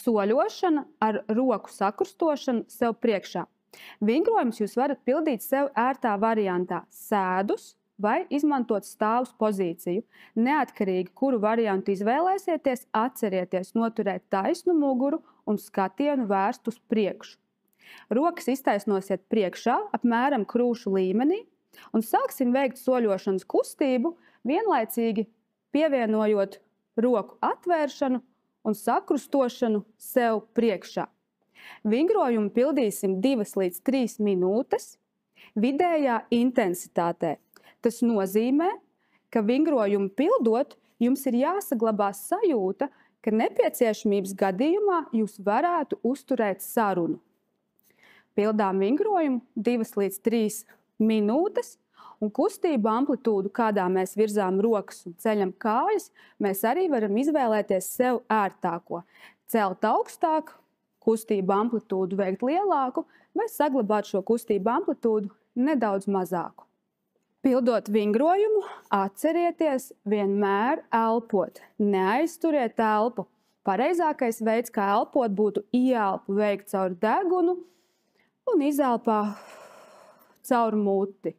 soļošana ar roku sakrustošanu sev priekšā. Vingrojumus jūs varat pildīt sev ērtā variantā sēdus vai izmantot stāvus pozīciju. Neatkarīgi, kuru variantu izvēlēsieties, atcerieties noturēt taisnu muguru un skatienu vērst uz priekšu. Rokas iztaisnosiet priekšā, apmēram krūšu līmenī, un sāksim veikt soļošanas kustību, vienlaicīgi pievienojot roku atvēršanu un sakrustošanu sev priekšā. Vingrojumu pildīsim 2 līdz 3 minūtes vidējā intensitātē. Tas nozīmē, ka vingrojumu pildot, jums ir jāsaglabā sajūta, ka nepieciešamības gadījumā jūs varētu uzturēt sarunu. Pildām vingrojumu 2 līdz 3 minūtes, un kustību amplitūdu, kādā mēs virzām rokas un ceļam kājas, mēs arī varam izvēlēties sev ērtāko. Celt augstāk, kustību amplitūdu veikt lielāku vai saglabāt šo kustību amplitūdu nedaudz mazāku. Pildot vingrojumu, atcerieties vienmēr elpot. Neaizturiet elpu. Pareizākais veids, kā elpot, būtu ieelpu veikt caur degunu un izelpā caur muti.